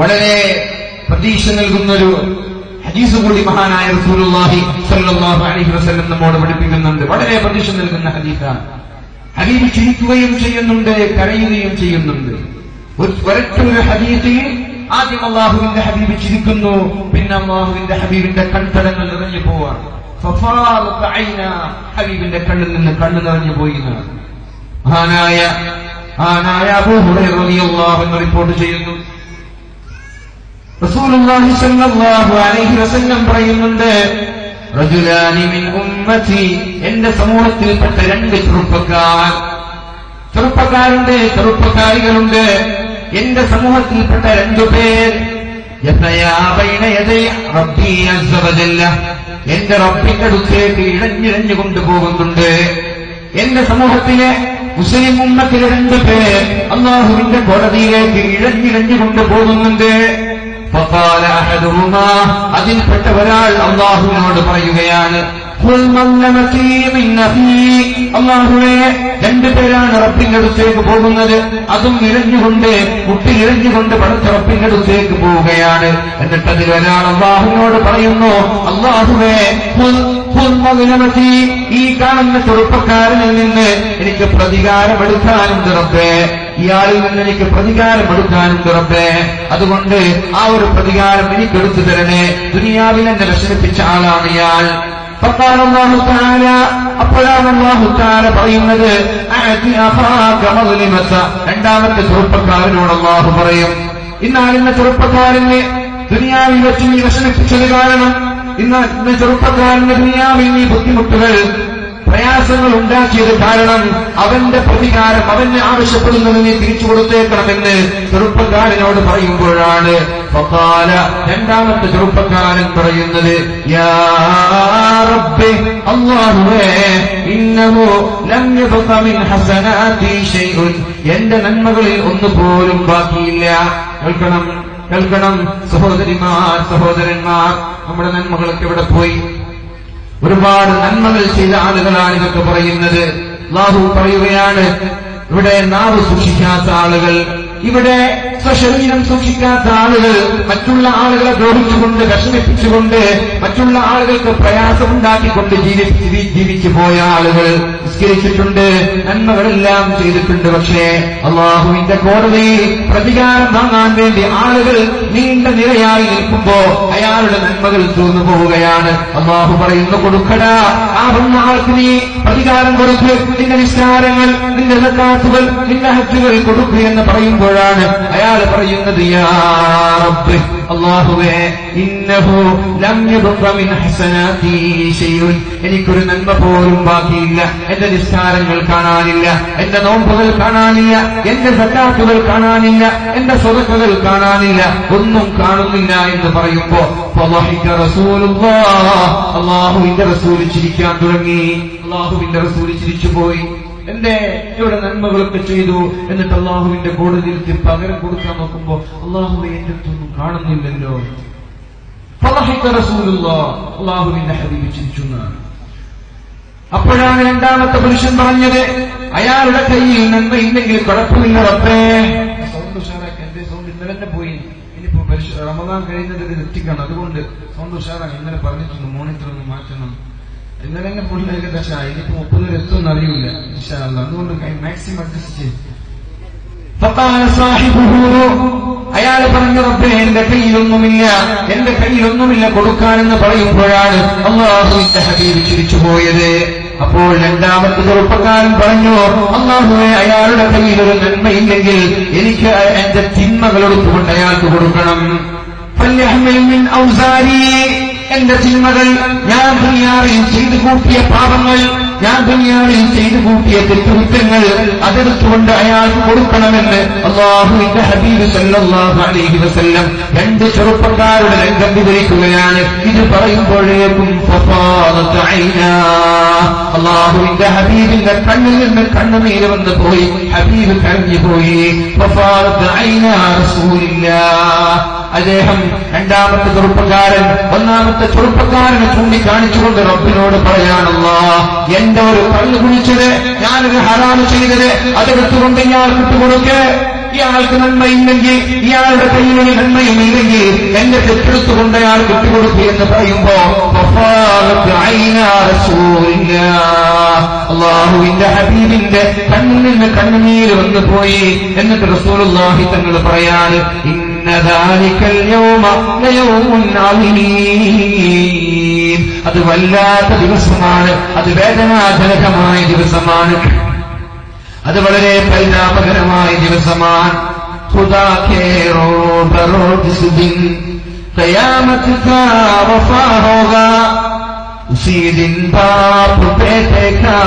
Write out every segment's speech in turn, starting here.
വളരെ പ്രതീക്ഷ നൽകുന്നൊരു ഹദീസ് കൂടി മഹാനായ റസൂലുള്ളാഹി സ്വല്ലല്ലാഹു അലൈഹി വസല്ലം നമ്മോട് പഠിപ്പിക്കുന്നുണ്ട്. വളരെ പ്രതീക്ഷ നൽകുന്ന ഹദീസാണ്. ഹബീബ് ചിരിക്കുകയും ചെയ്യുന്നുണ്ട്, കരയുകയും ചെയ്യുന്നുണ്ട്. ഒരൊറ്റൊരു ഹദീസിൽ ആദ്യം അള്ളാഹുവിന്റെ ഹബീബ് ചിരിക്കുന്നു, പിന്നെ അള്ളാഹുവിന്റെ ഹബീബിന്റെ കൺതടങ്ങൾ നിറഞ്ഞു പോവാണ്. ഹബീബിന്റെ കണ്ണിൽ നിന്ന് കണ്ണ് നിറഞ്ഞു പോയി. മഹാനായ അബൂ ഹുറൈറ റളിയല്ലാഹു അൻഹു റിപ്പോർട്ട് ചെയ്യുന്നു, റസൂലുള്ളാഹി സ്വല്ലല്ലാഹു അലൈഹി വസല്ലം പറയുന്നുണ്ട്, റജുലാനി മിൻ ഉമ്മതി, എന്റെ സമൂഹത്തിൽപ്പെട്ട രണ്ട് ചെറുപ്പക്കാരുണ്ട്, ചെറുപ്പക്കാരികളുണ്ട്. എന്റെ സമൂഹത്തിൽപ്പെട്ട രണ്ടുപേർ എന്റെ റബ്ബിന്റെ അടുത്തേക്ക് ഇഴഞ്ഞിഴഞ്ഞു കൊണ്ടുപോകുന്നുണ്ട്. എന്റെ സമൂഹത്തിലെ മുസ്ലിം ഉമ്മത്തിലെ രണ്ടുപേർ അല്ലാഹുവിന്റെ കോടതിയിലേക്ക് ഇഴഞ്ഞിഴഞ്ഞു കൊണ്ടുപോകുന്നുണ്ട്. അതിൽപ്പെട്ട ഒരാൾ അല്ലാഹുവിനോട് പറയുകയാണ്, അല്ലാഹുവേ, രണ്ടുപേരാണ് റബ്ബിന്റെ അടുത്തേക്ക് പോകുന്നത്, അതും ഇഴഞ്ഞുകൊണ്ട് മുട്ടിലിഴഞ്ഞുകൊണ്ട് പടച്ച റബ്ബിന്റെ അടുത്തേക്ക് പോവുകയാണ്. എന്നിട്ട് അതിൽ ഒരാൾ അല്ലാഹുവിനോട് പറയുന്നു, അല്ലാഹുവേ, ഈ കാണുന്ന ചെറുപ്പക്കാരനിൽ നിന്ന് എനിക്ക് പ്രതികാരമെടുക്കാനുണ്ട് റബ്ബേ, ഇയാളിൽ നിന്ന് എനിക്ക് പ്രതികാരമെടുക്കാനുണ്ട് റബ്ബേ, അതുകൊണ്ട് ആ ഒരു പ്രതികാരം എനിക്കെടുത്തു തരണേ. ദുനിയാവിൽ എന്നെ വിഷമിപ്പിച്ച ആളാണ് ഇയാൾ. അപ്പോഴാണ് അല്ലാഹു തആല പറയുന്നത്, രണ്ടാമത്തെ ചെറുപ്പക്കാരനോട് അല്ലാഹു പറയും, ഇന്നാലിന്ന ചെറുപ്പക്കാരനെ ദുനിയാവിൽ വെച്ച് നീ വിഷമിപ്പിച്ചത് കാരണം, ഇന്ന് ചെറുപ്പക്കാരന്റെ ദുനിയാവിൽ നീ ബുദ്ധിമുട്ടുകൾ പ്രയാസങ്ങൾ ഉണ്ടാക്കിയത് കാരണം അവന്റെ പ്രതികാരം അവന് ആവശ്യപ്പെടുന്നത് നീ തിരിച്ചു കൊടുത്തേക്കണമെന്ന് ചെറുപ്പക്കാരനോട് പറയുമ്പോഴാണ് രണ്ടാമത്തെ ചെറുപ്പക്കാരൻ പറയുന്നത്, യാ റബ്ബി, അല്ലാഹുവേ, ഇന്നഹു ലം യബ്ഖ മിൻ ഹസനാതി ശൈഉൻ, എന്റെ നന്മകളിൽ ഒന്നുപോലും ബാക്കിയില്ല. കേൾക്കണം സഹോദരിമാർ, സഹോദരന്മാർ, നമ്മുടെ നന്മകളൊക്കെ ഇവിടെ പോയി. ഒരുപാട് നന്മകൾ ചെയ്ത ആളുകളാണ് ഇതൊക്കെ പറയുന്നത്. അല്ലാഹു പറയുകയാണ്, ഇവിടെ നാവ് സൂക്ഷിക്കാത്ത ആളുകൾ, ഇവിടെ സ്വശരീരം സൂക്ഷിക്കാത്ത ആളുകൾ, മറ്റുള്ള ആളുകളെ ദ്രോഹിച്ചുകൊണ്ട് വിഷമിപ്പിച്ചുകൊണ്ട് മറ്റുള്ള ആളുകൾക്ക് പ്രയാസമുണ്ടാക്കിക്കൊണ്ട് ജീവിച്ചു പോയ ആളുകൾ, നിസ്കരിച്ചിട്ടുണ്ട്, നന്മകളെല്ലാം ചെയ്തിട്ടുണ്ട്. പക്ഷേ അല്ലാഹുവിന്റെ കോടതിയിൽ പ്രതികാരം വാങ്ങാൻ വേണ്ടി ആളുകൾ നീണ്ട നിരയായി നിൽക്കുമ്പോ അയാളുടെ നന്മകൾ തീർന്നു പോവുകയാണ്. അല്ലാഹു പറയുന്നു, കൊടുക്കടാ, ആ വന്ന ആൾക്ക് നീ പ്രതികാരം കൊടുക്ക്, നിന്റെ നിസ്കാരങ്ങൾ, നിന്റെ സക്കാത്തുകൾ, നിന്റെ ഹജ്ജുകൾ കൊടുക്കുക എന്ന് പറയുമ്പോഴാണ് അയാൾ പറയുന്നത്, യാ റബ്ബ്, അല്ലാഹുവേ, ഇന്നഹു ലം യബ്ഖ മിൻ ഹസനാതി ശൈഉൻ, എനിക്കൊരു നന്മ പോലും ബാക്കിയില്ല. എന്റെ നിസ്കാരങ്ങൾ കാണാനില്ല, എന്റെ നോമ്പുകൾ കാണാനില്ല, എന്റെ സക്കാത്തുകൾ കാണാനില്ല, എന്റെ സ്വതക്കകൾ കാണാനില്ല, ഒന്നും കാണുന്നില്ല എന്ന് പറയുമ്പോ അല്ലാഹുവിന്റെ റസൂൽ ചിരിക്കാൻ തുടങ്ങി. അല്ലാഹുവിന്റെ റസൂൽ ചിരിച്ചുപോയി. ഇവിടെ നന്മകളൊക്കെ ചെയ്തു, എന്നിട്ട് അല്ലാഹുവിന്റെ കോടതിയിൽ പകരം കൊടുക്കാൻ നോക്കുമ്പോ അല്ലാഹുവേ, എന്റെ അടുത്തൊന്നും കാണുന്നില്ലല്ലോ. അല്ലാഹുവിന്റെ ഹബീബ് ചിരിച്ചു. അപ്പോഴാണ് രണ്ടാമത്തെ പുരുഷൻ പറഞ്ഞത്, അയാളുടെ കയ്യിൽ നന്മയില്ലെങ്കിൽ കുഴപ്പമില്ല റബ്ബേ. സൗണ്ട് ഉഷാറാക്കി, എന്റെ സൗണ്ട് ഇന്നലെ തന്നെ പോയി, ഇനിയിപ്പോ റമദാൻ കഴിയുന്നത് എത്തിക്കണം, അതുകൊണ്ട് സൗണ്ട് ഉഷാറാക്കി. ഇന്നലെ പറഞ്ഞിട്ടുണ്ട് മോണിറ്റർ ഒന്ന് മാറ്റണം. ഇന്നലെ തന്നെ ഫുൾ ഏകദേശം ഇനിയിപ്പോ 30 വരെ എത്തുമെന്ന് അറിയില്ല ഇൻഷാ അല്ലാഹ്, അതുകൊണ്ട് മാക്സിമം അഡ്ജസ്റ്റ് ചെയ്യും. അയാൾ പറഞ്ഞു, റബ്ബേ, എന്റെ കയ്യിലൊന്നുമില്ല കൊടുക്കാനെന്ന് പറയുമ്പോഴാണ് അല്ലാഹുവിന്റെ ഹബീബ് ചിരിച്ചുപോയത്. അപ്പോൾ രണ്ടാമത്തെ ചെറുപ്പക്കാരൻ പറഞ്ഞു, അല്ലാഹുവേ, അയാളുടെ കയ്യിൽ ഒരു നന്മയില്ലെങ്കിൽ എനിക്ക് എന്റെ തിന്മകൾ എടുത്തുകൊണ്ട് അയാൾക്ക് കൊടുക്കണം. എന്റെ തിന്മകൾ, ഞാൻ ദുനിയാവിൽ ചെയ്തു കൂട്ടിയ പാപങ്ങൾ, ഞാൻ ദുനിയാവിൽ ചെയ്തു കൂട്ടിയ തെറ്റുകുറ്റങ്ങൾ, അതെടുത്തുകൊണ്ട് അയാൾക്ക് കൊടുക്കണമെന്ന് അല്ലാഹുവിന്റെ ഹബീബ് സല്ലല്ലാഹു അലൈഹി വസല്ലം രണ്ട് ചെറുപ്പക്കാരുടെ രംഗം വിവരിക്കുകയാണ്. ഇത് പറയുമ്പോഴേക്കും അല്ലാഹുവിന്റെ ഹബീബിന്റെ കണ്ണിൽ നിന്ന് കണ്ണുനീര് വന്നു പോയി. ഹബീബ് കരഞ്ഞുപോയി. അദ്ദേഹം രണ്ടാമത്തെ ചെറുപ്പക്കാരൻ ഒന്നാമത്തെ ചെറുപ്പക്കാരനെ ചൂണ്ടിക്കാണിച്ചുകൊണ്ട് റബ്ബിനോട് പറയാണല്ലോ, എന്റെ ഒരു കള്ളു കുഴിച്ചത്, ഞാനൊരു ഹറാമ് ചെയ്തത്, അതെടുത്തുകൊണ്ട് ഞാൻ വിട്ടുകൊടുക്ക്, ഇയാൾക്ക് നന്മയില്ലെങ്കിൽ, ഇയാളുടെ കയ്യിൽ നന്മയും ഇല്ലെങ്കിൽ എന്റെ തെറ്റെടുത്തുകൊണ്ട് അയാൾ വിട്ടുകൊടുത്തു എന്ന് പറയുമ്പോ അല്ലാഹുവിന്റെ ഹബീബിന്റെ കണ്ണിൽ നിന്ന് കണ്ണുനീര് വന്നു പോയി. എന്നിട്ട് റസൂലുള്ളാഹി തങ്ങൾ പറയാണ്, ഇന്ന ദാലികൽ യൗമ ലയൗമുൻ അളീം. അത് വല്ലാത്ത ദിവസമാണ്, അത് വേദനാജനകമായ ദിവസമാണ്, അത് വളരെ പരിതാപകരമായ ദിവസമാണ്. ഖുദാ കേ റോബറോ ജിസ് ദിൻ ഖിയാമത്ത് കാ വഫാ ഹോഗാ. उसी दिन बाप बेटे का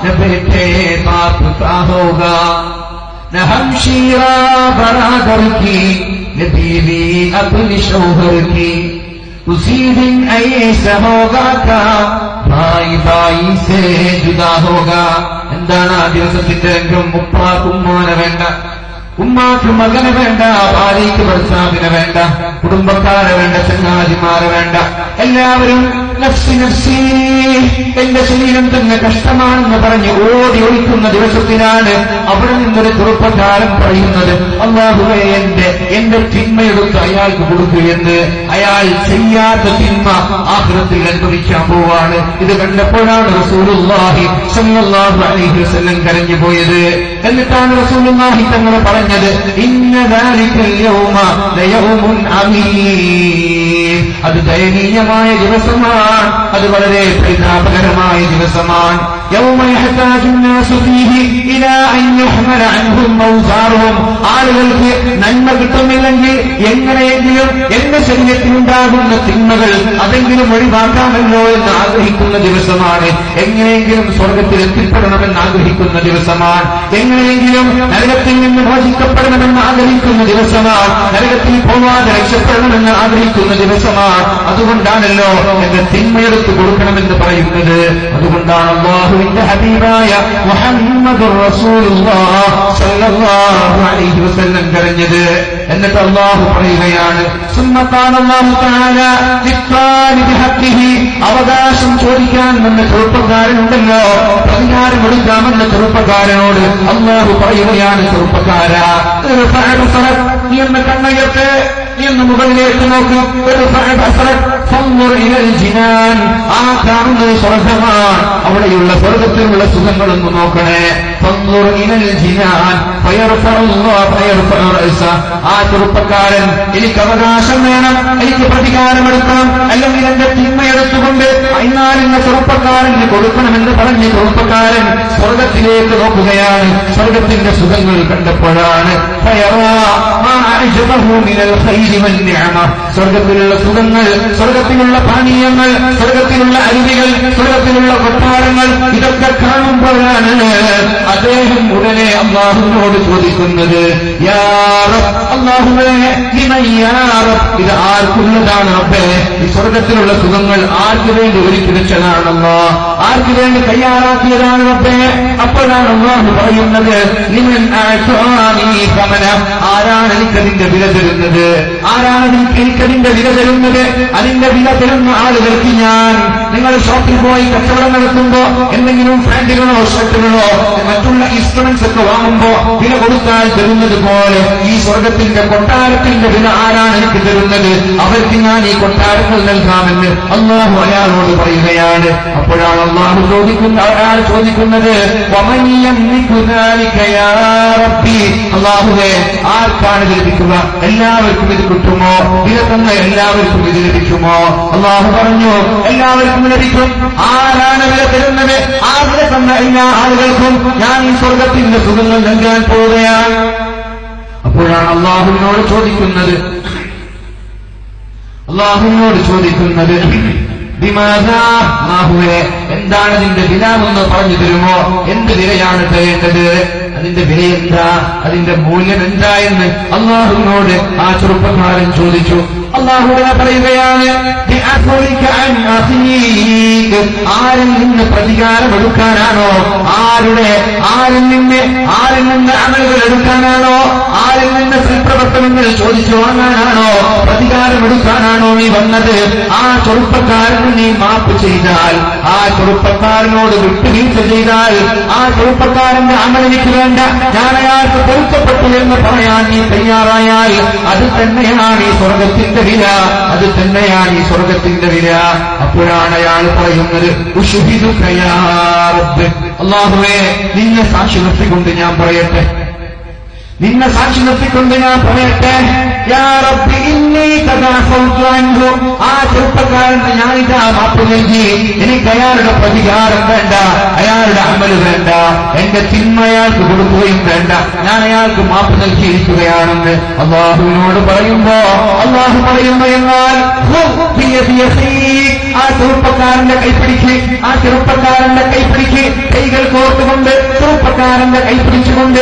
न बेटे बाप का होगा, न हमशीरा बरादर की न बीवी अपनी शौहर की. उसी दिन ऐसा होगा का भाई भाई से जुदा होगा. എന്താണ് ആ ദിവസത്തിന്റെ രംഗം? ഉപ്പാക്ക് ഉമ്മാനെ വേണ്ട, ഉമ്മാക്ക് മകനെ വേണ്ട, ഭാര്യയ്ക്ക് ഭർത്താവിനെ വേണ്ട, കുടുംബക്കാരെ വേണ്ട, ചങ്ങാതിമാരെ വേണ്ട, എല്ലാവരും നഫ്സി നഫ്സി, എന്റെ ശരീരം തന്നെ കഷ്ടമാണെന്ന് പറഞ്ഞ് ഓടി ഒളിക്കുന്ന ദിവസത്തിലാണ് അവിടെ നിന്നൊരു ചെറുപ്പക്കാരൻ പറയുന്നത്, അല്ലാഹുവേ എന്റെ തിന്മയെടുത്ത് അയാൾക്ക് കൊടുക്കുകയെന്ന്. അയാൾ ചെയ്യാത്ത തിന്മ ആഖിറത്തിൽ അനുഭവിക്കാൻ പോവാണ്. ഇത് കണ്ടപ്പോഴാണ് റസൂലുള്ളാഹി സ്വല്ലല്ലാഹു അലൈഹി വസല്ലം കരഞ്ഞു പോയത്. എന്നിട്ടാണ് റസൂലുള്ളാഹി തങ്ങൾ പറഞ്ഞത്, ഇന്ന ദാലികൽ യൗമ ലയൗമുൻ അമീം. അത് ദയനീയമായ ദിവസമാണ്, അത് വളരെ പരിതാപകരമായ ദിവസമാണ്. യൗമ യഹ്താജു നാസു ഫീഹി ഇലാ അൻ യുഹ്മല അൻഹും ഔസാറുഹും. ആളുകൾക്ക് നന്മ കിട്ടുന്നില്ലെങ്കിൽ എങ്ങനെയെങ്കിലും എന്റെ ശരീരത്തിലുണ്ടാകുന്ന തിന്മകൾ അതെങ്കിലും ഒഴിവാക്കാമല്ലോ എന്ന് ആഗ്രഹിക്കുന്ന ദിവസമാണ്. എങ്ങനെയെങ്കിലും സ്വർഗത്തിൽ എത്തിപ്പെടണമെന്ന് ആഗ്രഹിക്കുന്ന ദിവസമാണ്. എങ്ങനെയെങ്കിലും നരകത്തിൽ നിന്ന് മോചിക്കപ്പെടണമെന്ന് ആഗ്രഹിക്കുന്ന ദിവസമാണ്. നരകത്തിൽ പോവാതെ രക്ഷപ്പെടണമെന്ന് ആഗ്രഹിക്കുന്ന ദിവസമാണ്. അതുകൊണ്ടാണല്ലോ എന്റെ തിന്മയെടുത്ത് കൊടുക്കണമെന്ന് പറയുന്നത്. അതുകൊണ്ടാണ് അല്ലാഹുവിന്റെ ഹബീബായ മുഹമ്മദുർ റസൂലുള്ളാഹി സ്വല്ലല്ലാഹു അലൈഹി വസല്ലം കരഞ്ഞത്. എന്നിട്ട് അല്ലാഹു പറയുകയാണ്, സുമ്മത്താന അല്ലാഹു തആല ലിഖാലിബി ഹഖ്ഖിഹി. അവകാശം ചോദിക്കാൻ വന്ന ചെറുപ്പക്കാരനുണ്ടല്ലോ, പ്രതികാരമെടുക്കാമെന്ന ചെറുപ്പക്കാരനോട് അല്ലാഹു പറയുകയാണ്, ചെറുപ്പക്കാരാ, നീ ഒന്ന് കണ്ണുയർത്ത്, നീ ഒന്ന് മുകളിലേക്ക് നോക്കൂ. ആ കാണുന്നത് സ്വർഗമാണ്, അവിടെയുള്ള സ്വർഗത്തിലുള്ള സുഖങ്ങളൊന്ന് നോക്കണേ. ആ ചെറുപ്പക്കാരൻ, എനിക്ക് അവകാശം വേണം, എനിക്ക് പ്രതികാരമെടുക്കണം, അല്ലെങ്കിൽ എന്റെ തിന്മയെടുത്തുകൊണ്ട് അയിനാലിന്റെ ചെറുപ്പക്കാരന് കൊടുക്കണമെന്ന് പറഞ്ഞ് ചെറുപ്പക്കാരൻ സ്വർഗത്തിലേക്ക് നോക്കുകയാണ്. സ്വർഗത്തിന്റെ സുഖങ്ങൾ കണ്ടപ്പോഴാണ് സ്വർഗത്തിലുള്ള സുഖങ്ങൾ, സ്വർഗത്തിലുള്ള പാനീയങ്ങൾ, സ്വർഗത്തിലുള്ള അരുവികൾ, സ്വർഗത്തിലുള്ള കൊട്ടാരങ്ങൾ, ഇതൊക്കെ കാണുമ്പോഴാണ് അദ്ദേഹം ഉടനെ അല്ലാഹുവിനോട് ചോദിക്കുന്നത്, യാ റബ്ബ്, അല്ലാഹുവേ, ലിമൻ യാ റബ്ബ്, ഇത് ആർക്കുള്ളതാണ് റബ്ബേ? ഈ സ്വർഗത്തിലുള്ള സുഖങ്ങൾ ആർക്ക് വേണ്ടി ഒരുക്കി വെച്ചതാണല്ലോ, ആർക്ക് വേണ്ടി തയ്യാറാക്കിയതാണ് റബ്ബേ? അപ്പോഴാണ് അല്ലാഹു പറയുന്നത്, ലിമൻ അഅതാനി സമന, ആരാണ് എനിക്കതിന്റെ വില തരുന്നത്? ആരാണ് എനിക്കതിന്റെ വില തരുന്നത്? അതിന്റെ വില തരുന്ന ആളുകൾക്ക് ഞാൻ, നിങ്ങൾ ഷോപ്പിൽ പോയി കച്ചവടം നടത്തുമ്പോ എന്തെങ്കിലും ഫ്രാങ്കികളോ ഷർട്ടുകളോ മറ്റുള്ള ഇൻസ്ട്രുമെന്റ്സ് ഒക്കെ വാങ്ങുമ്പോ വില കൊടുത്താൽ തരുന്നത് പോലെ ഈ സ്വർഗത്തിന്റെ കൊട്ടാരത്തിന്റെ വില ആരാണ് എനിക്ക് തരുന്നത്? അവർക്ക് ഞാൻ ഈ കൊട്ടാരങ്ങൾ നൽകാമെന്ന് അല്ലാഹു അയാളോട് പറയുകയാണ്. അപ്പോഴാണ് അല്ലാഹു അയാൾ ചോദിക്കുന്നത്, അല്ലാഹുവേ, ആർക്കാണ് ഇത് ലഭിക്കുക? എല്ലാവർക്കും ഇത് കിട്ടുമോ? വില തന്ന എല്ലാവർക്കും ഇത് ലഭിക്കുമോ? അല്ലാഹു പറഞ്ഞു, എല്ലാവർക്കും ലഭിക്കും. ആരാണ് വില തരുന്നത്? ആ വില തന്ന എല്ലാ ആളുകൾക്കും ഞാൻ ഈ സ്വർഗത്തിന്റെ സുഖങ്ങൾ നൽകാൻ പോവുകയാണ്. അപ്പോഴാണ് അല്ലാഹുവിനോട് ചോദിക്കുന്നത്, എന്താണ് നിന്റെ വില എന്ന് പറഞ്ഞു തരുമോ? എന്ത് വിലയാണ് തരേണ്ടത്? അതിന്റെ വില എന്താ? അതിന്റെ മൂല്യം എന്താ എന്ന് അല്ലാഹുവിനോട് ആ ചെറുപ്പക്കാരൻ ചോദിച്ചു. അല്ലാഹുവിനെ പറയുകയാണ്, ആരിൽ നിന്ന് പ്രതികാരമെടുക്കാനാണോ? ആരിൽ നിന്ന് അമലുകൾ എടുക്കാനാണോ? ആരിൽ നിന്ന് സൽപ്രവർത്തനങ്ങൾ ചോദിച്ചു വാങ്ങാനാണോ? പ്രതികാരമെടുക്കാനാണോ നീ വന്നത്? ആ ചെറുപ്പക്കാരന് നീ മാപ്പ് ചെയ്താൽ, ആ ചെറുപ്പക്കാരനോട് വിട്ടുവീഴ്ച ചെയ്താൽ, ആ ചെറുപ്പക്കാരന്റെ അമലെനിക്ക് വേണ്ട, ഞാൻ അയാൾക്ക് പൊരുത്തപ്പെട്ടു എന്ന് പറയാൻ നീ തയ്യാറായാൽ അത് തന്നെയാണ് ഈ സ്വർഗത്തിന്റെ വില, അത് തന്നെയാണ് ഈ സ്വർഗത്തിന്റെ വില. അപ്പോഴാണ് അയാൾ പറയുന്നത്, ഉശ്ഹിദുക യാ റബ്ബ്, അല്ലാഹുവേ നിന്നെ സാക്ഷി നിർത്തിക്കൊണ്ട് ഞാൻ പറയട്ടെ, നിന്നെ സാക്ഷി നിർത്തിക്കൊണ്ട് ഞാൻ പറയട്ടെ, യാ റബ്ബി ഇന്നി ഖദ് അഫൗതു അൻഹു, ആ ചെറുപ്പക്കാരന് ഞാനിതാ മാപ്പ് നൽകി, എനിക്ക് അയാളുടെ പ്രതികാരം വേണ്ട, അയാളുടെ അമല് വേണ്ട, എന്റെ തിന്മ അയാൾക്ക് കൊടുക്കുകയും വേണ്ട, ഞാൻ അയാൾക്ക് മാപ്പ് നൽകിയിരിക്കുകയാണെന്ന് അല്ലാഹുവിനോട് പറയുമ്പോ അല്ലാഹു പറയുന്നു, എന്നാൽ ആ ചെറുപ്പക്കാരന്റെ കൈപ്പിടിക്ക്, ആ ചെറുപ്പക്കാരന്റെ കൈപ്പിടിക്ക്, കൈകൾ കോർത്തുകൊണ്ട് ചെറുപ്പക്കാരന്റെ കൈപ്പിടിച്ചുകൊണ്ട്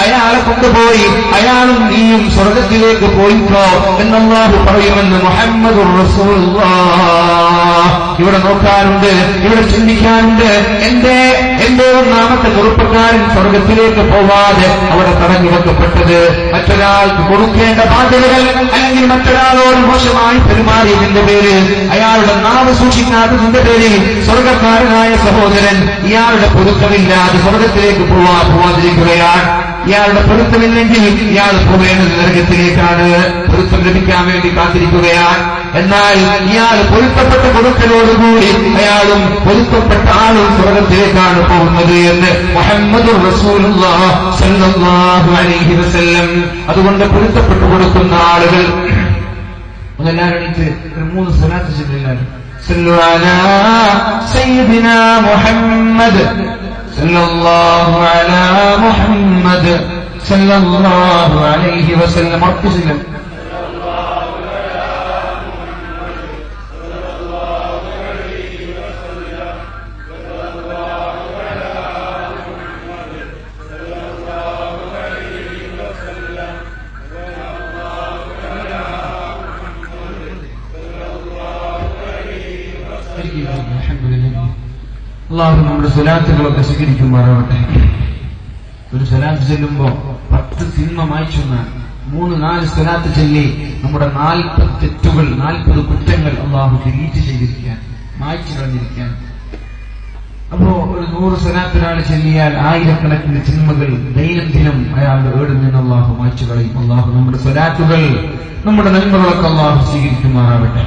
അയാളെ കൊണ്ടുപോയി അയാളും നീയും സ്വർഗത്തിലേക്ക് പോയിക്കോ എന്നല്ലാഹു പറയുമെന്ന് മുഹമ്മദുർ റസൂലുള്ളാഹ്. ഇവിടെ നോക്കാനുണ്ട്, ഇവിടെ ചിന്തിക്കാനുണ്ട്. എന്റെ ഒന്നാമത്തെ ചെറുപ്പക്കാരൻ സ്വർഗത്തിലേക്ക് പോവാതെ അവിടെ തടഞ്ഞു വെക്കപ്പെട്ടത് മറ്റൊരാൾക്ക് കൊടുക്കേണ്ട ബാധ്യതകൾ, അല്ലെങ്കിൽ മറ്റൊരാളോട് മോശമായി പെരുമാറിയതിന്റെ പേര്, അയാളുടെ നാവ് സൂക്ഷിക്കാത്തതിന്റെ പേരിൽ സ്വർഗക്കാരനായ സഹോദരൻ ഇയാളുടെ പൊരുത്തമില്ലാതെ സ്വർഗത്തിലേക്ക് പോവാതിരിക്കുകയാണ്. ഇയാളുടെ പൊരുത്തമില്ലെങ്കിൽ ഇയാൾ പോവേണ്ടത് നരകത്തിലേക്കാണ്. പൊരുത്തം ലഭിക്കാൻ വേണ്ടി കാത്തിരിക്കുകയാണ്. എന്നാൽ ഇയാൾ പൊരുത്തപ്പെട്ട കൊടുക്കലോടുകൂടി അയാളും പൊരുത്തപ്പെട്ട ആളും സ്വർഗത്തിലേക്കാണ് പോകുന്നത് എന്ന് മുഹമ്മദുർ റസൂലുള്ളാഹി സ്വല്ലല്ലാഹു അലൈഹി വസല്ലം. അതുകൊണ്ട് പൊരുത്തപ്പെട്ടു കൊടുക്കുന്ന ആളുകൾ എല്ലാവരും എണീറ്റ് ഒരു 3 സ്വലാത്ത് ചൊല്ലില്ലാരും. സല്ലു അലാ സയ്യിദിനാ മുഹമ്മദ് സല്ലല്ലാഹു അലാ മുഹമ്മദ് സല്ലല്ലാഹു അലൈഹി വസല്ലം. ഉറപ്പിച്ചില്ല? അല്ലാഹു നമ്മുടെ സ്വലാത്തുകളൊക്കെ സ്വീകരിക്കുമാറാവട്ടെ. ഒരു സ്വലാത്ത് ചെല്ലുമ്പോ 10 തിന്മ മായ്ച്ചെന്നാൽ 3-4 സ്വലാത്ത് ചൊല്ലി നമ്മുടെ 40 തെറ്റുകൾ, 40 കുറ്റങ്ങൾ അല്ലാഹു ഡിലീറ്റ് ചെയ്തിരിക്കാൻ, മായ്ച്ചു കളഞ്ഞിരിക്കാൻ. അപ്പോ ഒരു 100 സ്വലാത്ത് ഒരാൾ ചൊല്ലിയാൽ ആയിരക്കണക്കിന് തിന്മകൾ ദൈനംദിനം അയാളുടെ ഏടിൽ നിന്ന് അല്ലാഹു മായ്ച്ചു കളയും. അല്ലാഹു നമ്മുടെ സ്വലാത്തുകൾ, നമ്മുടെ നന്മകളൊക്കെ അല്ലാഹു സ്വീകരിക്കുമാറാവട്ടെ.